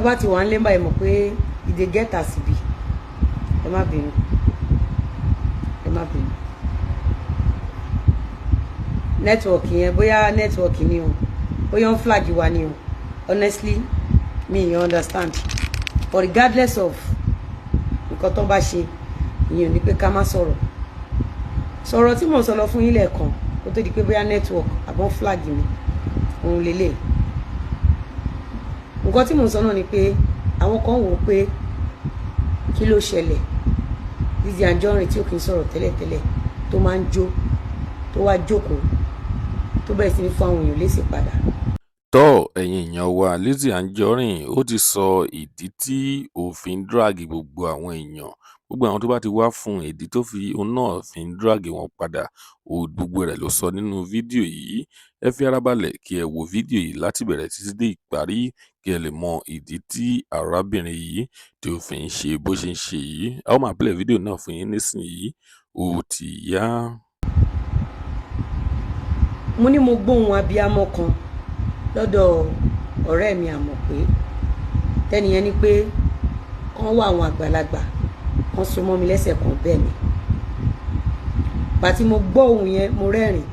tó bá ti wà ń lé báyìí mọ̀ pé ìdè gẹ́tà síbi ẹ má bínú nẹ́tíwọ̀kì yẹn bóyá nẹ́tíwọ̀kì ni o bóyá ń flag wa ni o honestly me you understand but regardless of nǹkan tó bá ṣe ìyẹn ò ní pé ká má sọ̀rọ̀ tí mò ń sọ lọ fún yín lẹ́ẹ̀kan kó tó di pé bóyá network àbọ̀n flag mi òun lélẹ̀ nǹkan tí mò ń sọ náà ni pé àwọn kan wò ó pé kí ló ṣẹlẹ̀ Lizzy Anjorin tí ó kì í sọ̀rọ̀ tẹ́lẹ̀tẹ́lẹ̀ tó máa ń jó tó wá jókòó tó bẹ̀rẹ̀ sí ní fún àwọn èèyàn lésì padà. tọ́ ẹ̀yin èèyàn wa Lizzy Anjorin ó ti sọ ìdí tí òfin drag gbogbo àwọn èèyàn gbogbo àwọn tó bá ti wá fún ìdí tó fi òun náà fi ń drag wọn padà gbogbo rẹ̀ ló sọ nínú fídíò yìí. Ẹ fi ara balẹ̀ kí ẹ wo fídíò yìí láti bẹ̀rẹ̀ títí dé ìparí kí ẹ lè mọ ìdí tí arábìnrin yìí tí ó fi ń ṣe bó ṣe ń ṣe yìí. A ó máa play fídíò náà fún yín nísìnyìí ó ti yá. mo ní mo gbóhùn abiyamọ kan lọ́dọ̀ ọ̀rẹ́ mi Àmọ̀pé tẹ́niyẹn ní pé kán wá àwọn àgbàlagbà kan so mọ́ mi lẹ́sẹ̀ kan bẹ́ẹ̀ ni pàtí mo gbọ́ ohùn yẹn mo rẹ́rìn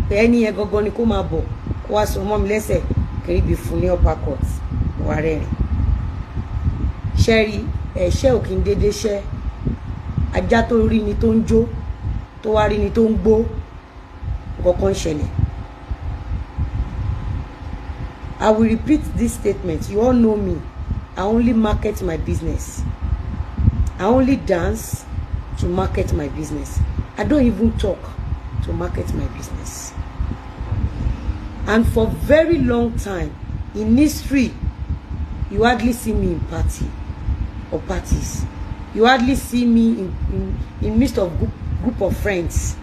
pé ẹni yẹn gangan ni kó máa bọ̀ kó wá so mọ́ mi lẹ́sẹ̀ kiri fún ní upper court mo wá rẹ́rìn ṣẹ́rí ẹ̀ṣẹ́ ò kí ń dédé ṣẹ́ ajá tó rí ni tó ń jó tó wá rí ni tó ń gbó kankan ṣẹlẹ̀. I will repeat this statement. You all know me. I only market my business. I only dance to market my business. I don't even talk to market my business. And for very long time in history, you hardly see me in party or parties. You hardly see me in midst of group of friends.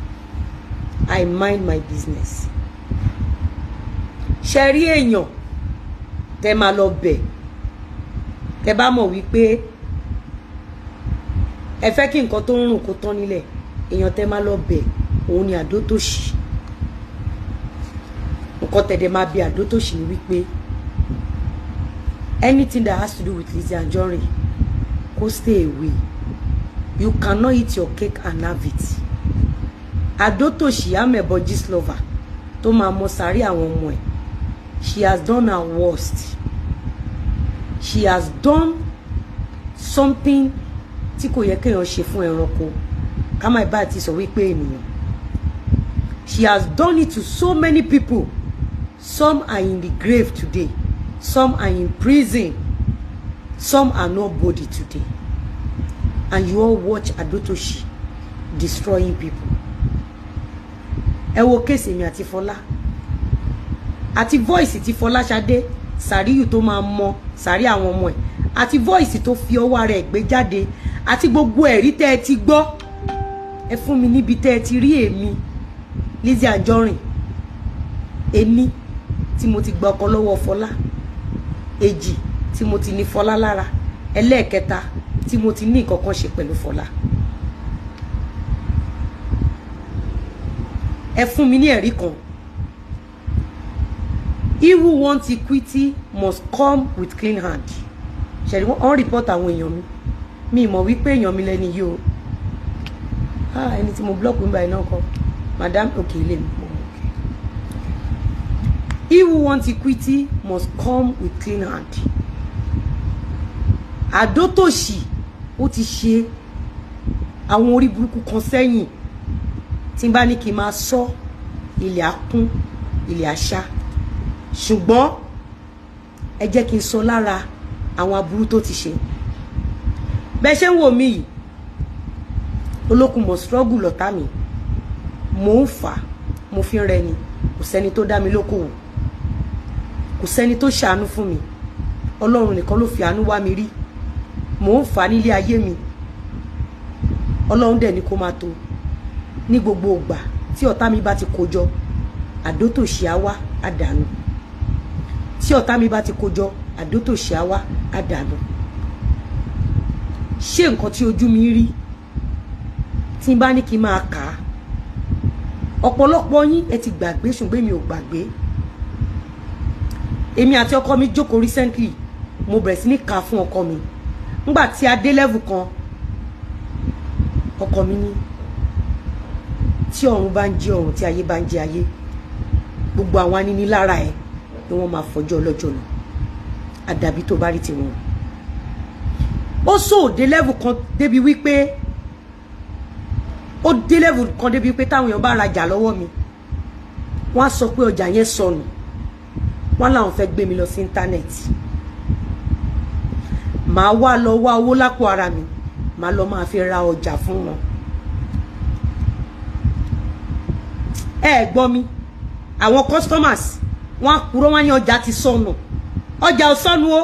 I mind my business. Ṣẹ̀rí èèyàn tẹ́ máa lọ bẹ̀ tẹ́ bá mọ̀ wípé ẹ fẹ́ kí nǹkan tó ń rùn kó tán nílẹ̀ èèyàn tẹ́ máa lọ bẹ̀ òun ni Àdótòṣì. Nǹkan tẹ́ dẹ̀ máa bi Àdótòṣì ni wípé anything that has to do with Lizzy Anjorin go stay away. You cannot eat your cake and have it. Àdótòṣì amẹ̀bọ Gistlover tó máa mọ sàárì àwọn ọmọ ẹ̀. She has done her worst. She has done something tí kò yẹ kéèyàn ṣe fún ẹranko. Ká má bá ti sọ wípé ènìyàn. She has done it to so many people. Some are in the grave today. Some are in prison. Some are nobody today. And you all watch Àdótòṣì destroying people. Ẹ wo kéèsì èmi àti Fọlá. Àti voice ti Fọláṣadé Sàríyù tó máa mọ sàrí àwọn ọmọ ẹ̀ àti voice tó fi ọwọ́ rẹ̀ gbé jáde àti gbogbo ẹ̀rí tẹ́ ẹ ti gbọ́ ẹ fún mi níbi tẹ́ ẹ ti rí èmi Lizzy Anjorin èmi tí mo ti gba ọkọ lọ́wọ́ Fọlá èjì tí mo ti ní Fọlá lára ẹlẹ́ẹ̀kẹta tí mo ti ní nǹkan kan ṣe pẹ̀lú Fọlá ẹ fún mi ní ẹ̀rí kan. He who wants equity must come with clean hand. Ṣẹ̀rí wọ́n report àwọn èèyàn mi mọ̀ wípé èèyàn mi lẹ́ni yìí o. Ẹni tí mo block ń báyìí náà kọ́ madam òkè ilé mi. He who wants equity must come with clean hand. Àdótòṣì ó ti ṣe àwọn orí burúkú kan sẹ́yìn tí n bá ní kí n máa sọ ilẹ̀ akún ilẹ̀ àṣà. Ṣùgbọ́n ẹ jẹ́ kí n sọ lára àwọn aburú tó ti ṣe. Bẹ́ẹ̀ ṣe ń wò mí yìí olókun mọ̀ struggle lọ́tà mi mò ń fà mo fi ń rẹni kò sẹ́ni tó dá mi lókòwò kò sẹ́ni tó ṣàánú fún mi Ọlọ́run nìkan ló fi àánú wá mi rí mò ń fà nílé ayé mi Ọlọ́run dẹ̀ ní kó máa tó ní gbogbo ìgbà tí ọ̀tá mi bá ti kójọ Àdótòṣì á wá àdánù tí ọ̀tá mi bá ti kójọ Àdótòṣì á wá àdánù ṣé nǹkan tí ojú mi rí tí n bá ní kí n máa kà á ọ̀pọ̀lọpọ̀ yín ẹ ti gbàgbé ṣùgbọ́n mi ò gbàgbé èmi àti ọkọ mi jókòó recently mo bẹ̀rẹ̀ sí ní kà fún ọkọ mi nígbà tí a dé level kan ọkọ mi ní tí ọ̀run bá ń jẹ́ ọ̀run tí ayé bá ń jẹ́ ayé gbogbo àwọn aninilára ẹ̀ ni wọ́n máa fọjọ́ ọlọ́jọ́ lọ àdàbí tó bá rí tiwọn ó sóòdé level kan débi wípé ó dé level kan débi wípé táwọn èèyàn bá rajà lọ́wọ́ mi wọ́n á sọ pé ọjà yẹn sọnù wọ́n láwọn fẹ́ gbé mi lọ sí íńtánẹ́ẹ̀tì màá wá lọ wá owó lápò ara mi màá lọ máa fi ra ọjà fún wọn ẹ gbọ́ mi àwọn customers wọ́n á kúrò wọ́n ní ọjà ti sọnù ọjà ò sọnù o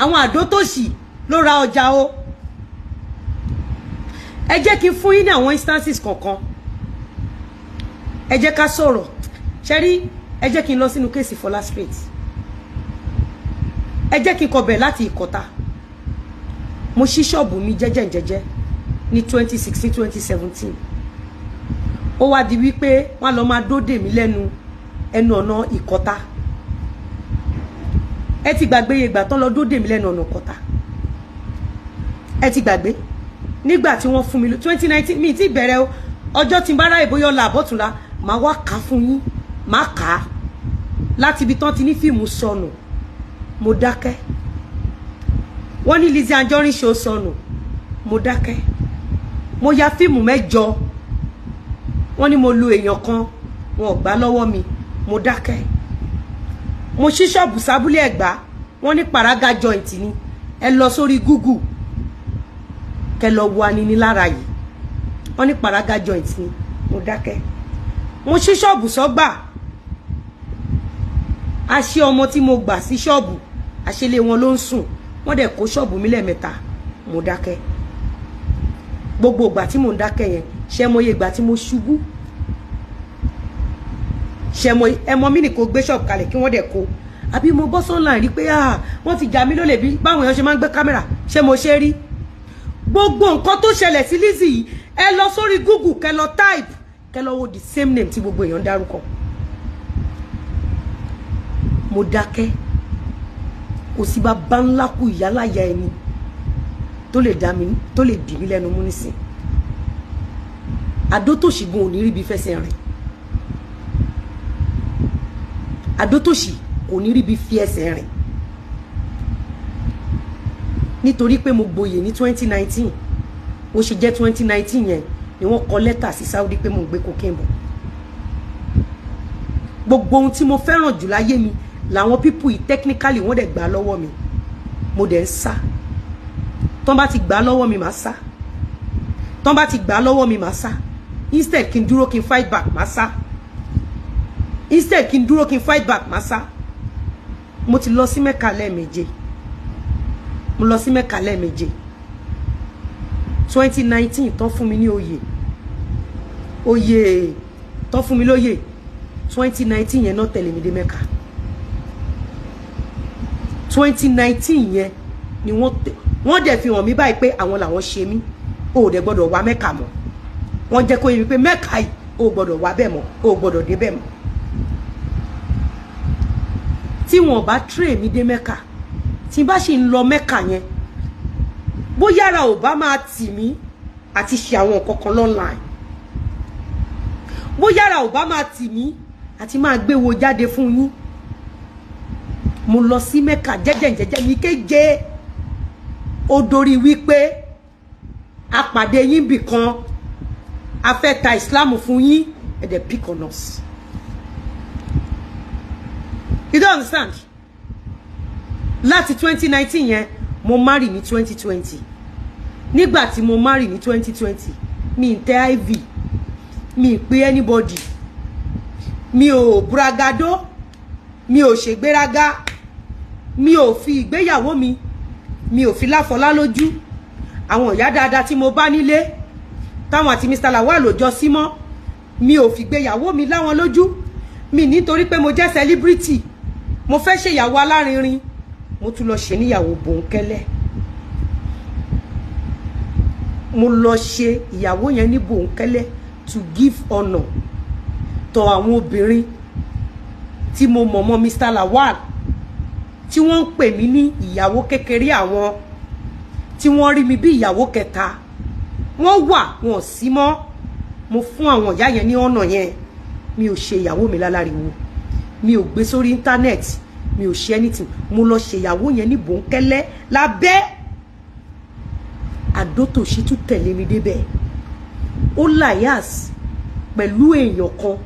àwọn àdótòṣì ló ra ọjà o ẹ jẹ́ kí n fún yín ní àwọn instances kankan ẹ jẹ́ ká sọ̀rọ̀ ṣẹ́rí ẹ jẹ́ kí n lọ sínú kéèsì Fọlá Street ẹ jẹ́ kí n kọbẹ̀ láti Ìkọ̀tà mo ṣí ṣọ́ọ̀bù mi jẹ́jẹ́ ní 2016-2017 ó wá di wípé wọ́n lọ máa dóde mi lẹ́nu ẹnu ọ̀nà Ìkọ̀tà ẹ ti gbàgbé ìgbà tán lọ dóde mi lẹ́nu ọ̀nà Ìkọ̀tà ẹ ti gbàgbé nígbà tí wọ́n fún mi 2019 mi ti bẹ̀rẹ̀ o ọjọ́ tí n bá ráyè bóyá ọ̀la àbọ̀túnla màá wá kà fún yín màá kà á láti ibi tán ti ní fíìmù sọnù mo dákẹ́ wọ́n ní Lizzy Anjorin show sọnù mo dákẹ́ mo ya fíìmù 8 wọ́n ní mo lu èèyàn kan wọn ò gbà lọ́wọ́ mi mo dákẹ́ mo ṣí ṣọ́ọ̀bù sábúlé Ẹ̀gbá wọ́n ní Paraga joint ni ẹ lọ sórí Google kẹ lọ wo aninilára yìí wọ́n ní Paraga joint ni mo dákẹ́ mo ṣí ṣọ́ọ̀bù sọ́gbà àṣẹ ọmọ tí mo gbà sí ṣọ́ọ̀bù àṣẹlé wọn ló ń sùn wọ́n dẹ̀ kó ṣọ́ọ̀bù mi lẹ́ẹ̀mẹ́ta mo dákẹ́ gbogbo ìgbà tí mo ń dákẹ́ yẹn ṣe mo yẹ ìgbà tí mo ṣubú ṣe mo ẹmọ mi ní kó gbé ṣọ́ọ̀bù kalẹ̀ kí wọ́n dẹ̀ kó àbí mo bọ́ sọ́nà rí pé wọ́n ti jà mí lólè bí báwọn èèyàn ṣe máa ń gbé kámẹ́rà ṣe mo ṣe rí gbogbo nǹkan tó ṣẹlẹ̀ sí Lizzy yìí ẹ lọ sórí Google kẹ lọ type kẹ lọ wo the same name tí gbogbo èèyàn dárúkọ mo dákẹ́ kò sí bá bá ńlá kú ìyáláyà ẹni tó lè dá mi tó lè dì mí lẹ́nu mú nísìn àdótòṣì gun ò ní rí bí fẹsẹ̀ rìn àdótòṣì kò ní rí bí fi ẹsẹ̀ rìn nítorí pé mo gboyè ní 2019 ó ṣe jẹ́ 2019 yẹn ni wọ́n kọ lẹ́tà sí Saudi pé mo gbé cocaine bọ̀ gbogbo ohun tí mo fẹ́ràn jù láyé mi làwọn pípù yìí technically wọ́n dẹ̀ gbà lọ́wọ́ mi mo dẹ̀ ń sá tọ́n bá ti gbà lọ́wọ́ mi màá sá tọ́n bá ti gbà lọ́wọ́ mi màá sá instead kí n dúró kí n fight back màá sá instead kí n dúró kí n fight back màá sá mo ti lọ sí Mẹ́kà lẹ́ẹ̀méje mo lọ sí Mẹ́kà lẹ́ẹ̀méje 2019 tán fún mi ní oyè tán fún mi lóyè 2019 yẹn náà tẹ̀lé mi dé Mẹ́kà 2019 yẹn ni wọ́n dẹ̀ fi hàn mí báyìí pé àwọn làwọn ṣe mí o dẹ̀ gbọ́dọ̀ wá Mẹ́kà mọ́ wọ́n jẹ́ kó yé mi pé Mẹ́kà yìí o gbọ́dọ̀ wá bẹ́ẹ̀ mọ́ o gbọ́dọ̀ dé bẹ́ẹ̀ mọ́ tí wọ́n bá tírè mi dé Mẹ́kà tí bá ṣì ń lọ Mẹ́kà yẹn bóyá ara ò bá máa tì mí àti ṣe àwọn nǹkan kan online bóyá ara ò bá máa tì mí àti máa gbé wo jáde fún yín mo lọ sí Mẹ́kà jẹ́jẹ́ mi kéje ó dorí wípé a pàdé yín bì kan a fẹ́ ta Islam fún yín and they pick on us. You don't understand? Láti 2019 yẹn mo marry ní 2020 nígbà tí mo marry ní 2020 mi ń tẹ IV mi ń pe anybody mi ò bragado mi ò ṣègbéraga mi ò fi ìgbéyàwó mi ò fi láfọlá lójú àwọn ìyá dáadáa tí mo bá nílé táwọn àti Mr. Lawal ló jọ sí mọ́ mi ò fi ìgbéyàwó mi láwọn lójú mi nítorí pé mo jẹ́ celebrity mo fẹ́ ṣe ìyàwó alárinrin mo tún lọ ṣe níyàwó bòńkẹ́lẹ́ mo lọ ṣe ìyàwó yẹn ní bòńkẹ́lẹ́ to give honor to àwọn obìnrin tí mo mọ̀ mọ́ Mr. Lawal tí wọ́n ń pè mí ní ìyàwó kékeré àwọn, tí wọ́n rí mi bí ìyàwó kẹta, wọ́n wà wọn sí mọ́. Mo fún àwọn ìyá yẹn ní ọ̀nà yẹn. Mi ò ṣe ìyàwó mi láláriwo, mi ò gbé sórí íńtánẹ́ẹ̀tì, mi ò ṣe anything. Mo lọ ṣe ìyàwó yẹn ní bòńkẹ́lẹ́ lábẹ́. Adótòṣì tún tẹ̀lé mi débẹ̀. Ó láyàs pẹ̀lú èèyàn kan,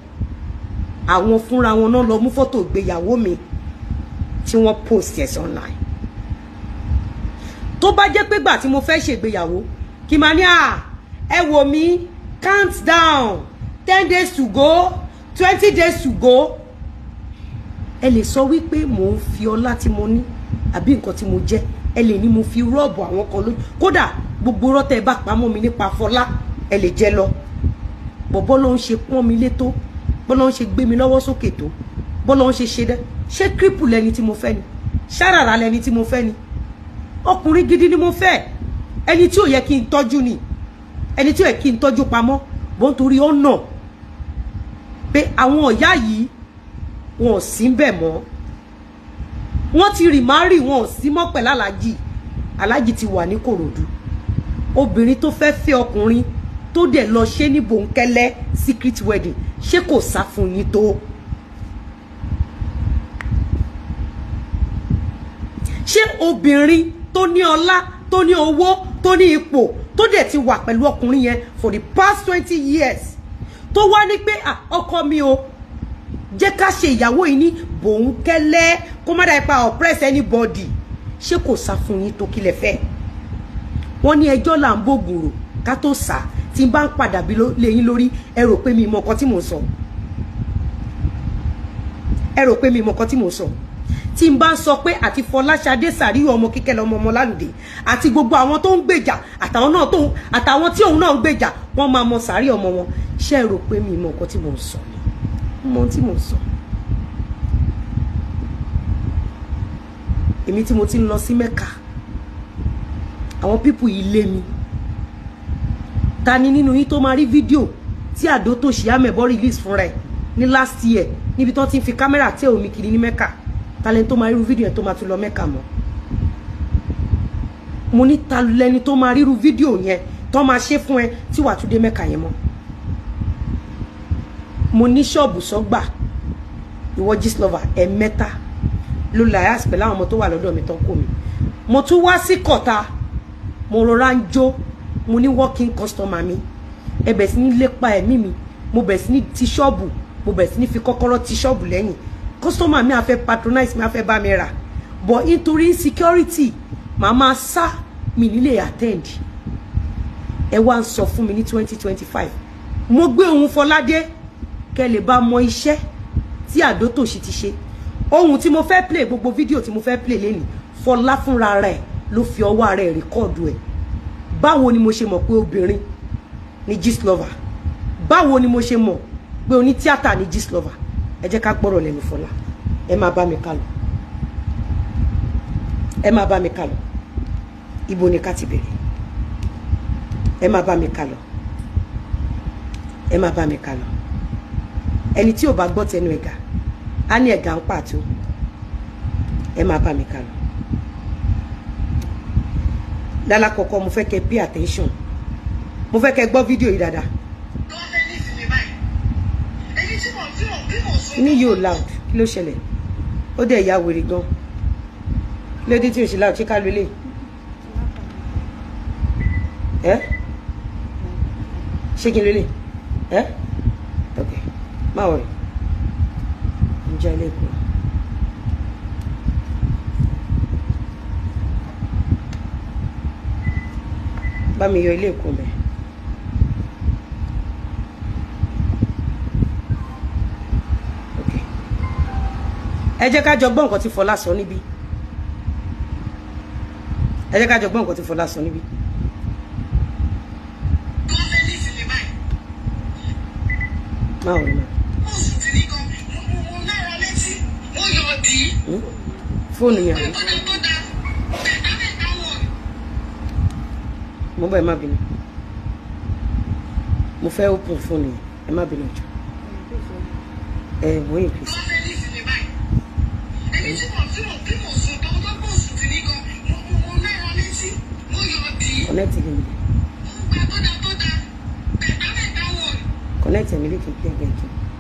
àwọn fúnra wọn náà lọ mú fọ́tò ìgbéyàwó mi tí wọ́n post ẹ̀ online. Tó bá jẹ́ pé gbà tí mo fẹ́ ṣègbéyàwó kí máa ní ẹ wò mí, count down 10 days to go, 20 days to go, ẹ lè sọ wípé mò ń fi ọlá tí mo ní àbí nǹkan tí mo jẹ́, ẹ lè ní mo fi rọ́ọ̀bù àwọn kan lójú. Kódà gbogbo rọ́tẹ̀ bá pamọ́ mi nípa Fọlá ẹ lè jẹ lọ. Bọ̀bọ́ ló ń ṣe pọ́n mi létó, bọ́ ló ń ṣe gbé mi lọ́wọ́ sókè tó, bọ́ ló ń ṣe ṣe dẹ́. Ṣé kírípù lẹni tí mo fẹ́ ni? Ṣáràrà lẹni tí mo fẹ́ ni? Ọkùnrin gidi ni mo fẹ́, ẹni tí ò yẹ kí n tọ́jú ni, ẹni tí ò yẹ kí n tọ́jú pamọ́. Bó ń torí ọ̀nà pé àwọn ọ̀yá yìí wọn ò sí ń bẹ̀ mọ́, wọ́n ti rì má rì, wọn ò sí mọ́ pẹ̀lú aláàjì. Aláàjì ti wà ní Kòròdú. Obìnrin tó fẹ́ fẹ́ ọkùnrin tó dẹ̀ lọ ṣe ní bòńkẹ́lẹ́ secret wedding, ṣé kò sá fún yín tó? Ṣé obìnrin tó ní ọlá, tó ní owó, tó ní ipò, tó dẹ̀ ti wà pẹ̀lú ọkùnrin yẹn for the past 20 years, tó wá ní pé ọkọ mi o, jẹ́ ká ṣe ìyàwó yìí ní bòńkẹ́lẹ́ kó má dà pa oppress anybody, ṣé kò sá fún yín tó kí lẹ fẹ́? Wọ́n ní ẹjọ́ là ń bògùn rò ká tó sá. Tí n bá ń padà bí lẹ́yìn lórí, ẹ rò pé mi mọ nǹkan tí mò ń sọ, ẹ rò pé mi mọ nǹkan tí mò ń sọ. Tí n bá ń sọ pé àti Fọláṣadé Sàríù ọmọ Kíkẹ́ lọmọ ọmọ Lálùdé àti gbogbo àwọn tó ń gbèjà àtàwọn tí òun náà ń gbèjà, wọ́n máa mọ Sàríù ọmọ wọn. Ṣé ẹ rò pé mi mọ nǹkan tí mò ń sọ ni? Mo tí mò ń sọ. Èmi tí mo ti ń lọ sí Mẹ́kà, àwọn pípù yìí lé mi. Ta ni nínú yín tó máa rí fídíò tí Adótòṣì Amẹ̀bọ release fúnra ẹ̀ ní last year níbi tó ti ń fi kámẹ́rà tẹ omi kiri ní Mẹ́kà? Ta lẹni tó máa ríru fídíò yẹn tó máa tún lọ Mẹ́kà mọ́? Mo ní ta lẹni tó máa ríru fídíò yẹn tó máa ṣe fún ẹ tí wàá tún dé Mẹ́kà yẹn mọ́? Mo ní ṣọ́ọ̀bù sọ́gbà ìwọ Gistlover ẹ̀mẹ́ta ló láyàs pẹ̀lú àwọn ọmọ tó wà lọ́dọ̀ mi tó ń kó mi. Mo tún wá sí Kọ̀tà, mo rọra ń jó, mo ní working customer mi, ẹ bẹ̀ sí ní lépa ẹ̀mí mi, mo bẹ̀ sí ní ti ṣọ́ọ̀bù, mo bẹ̀ sí ní fi kọ́kọ́rọ́ ti ṣọ́ọ̀bù lẹ́yìn. Customer mi á fẹ́ patronize mi, á fẹ́ bá mi rà, but nítorí insecurity màá máa sá mi nílé attend. Ẹ wá ń sọ fún mi ní 2025 mo gbé ohun Fọládé kẹ́ lè bá mọ iṣẹ́ tí Adótòṣì ti ṣe. Ohun tí mo fẹ́ play, gbogbo fídíò tí mo fẹ́ play lẹ́nìí, Fọlá fúnra rẹ̀ ló fi ọwọ́ rẹ̀ rìkọ́ọ̀dù ẹ̀. Báwo ni mo ṣe mọ̀ pé obìnrin ni Gistlover? Báwo ni mo ṣe mọ̀ pé oní tíátà ni Gistlover? Ẹ jẹ́ ká gbọ́rọ̀ lẹ́nu Fọlá. Ẹ máa bá mi kálọ, ẹ máa bá mi kálọ. Ibo ni ká ti bẹ̀rẹ̀? Ẹ máa bá mi kálọ, ẹ máa bá mi kálọ. Ẹni tí ò bá gbọ́ tẹnu ẹ̀gà á ní ẹ̀gà ń pàtó. Ẹ máa bá mi kálọ. Lálá kọ̀ọ̀kan mo fẹ́ kẹ́ pay attention, mo fẹ́ kẹ́ gbọ́ fídíò yìí dáadáa. Ní yóò loud, kí ló ṣẹlẹ̀? Ó dẹ̀ ya wèrè gan. Kí ló dé tí o ṣe loud? Ṣé ká lólè? Ṣé kí n lólè? Ok, má wọ̀rẹ̀. Ń jẹ́ ilé ìkùn. Bá mi yọ ilé ìkùn bẹ̀. Ẹ jẹ́ ká jọ gbọ́ nǹkan tí Fọlá sọ níbí. Ẹ jẹ́ ká jọ gbọ́ nǹkan tí Fọlá sọ níbí. Má wọ̀rẹ̀ náà. Fóònù yẹn. Mo bá ẹ má bínú. Mo fẹ́ open fóònù yẹn. Ẹ má bínú jù. Mo increase. connect him. Connect him,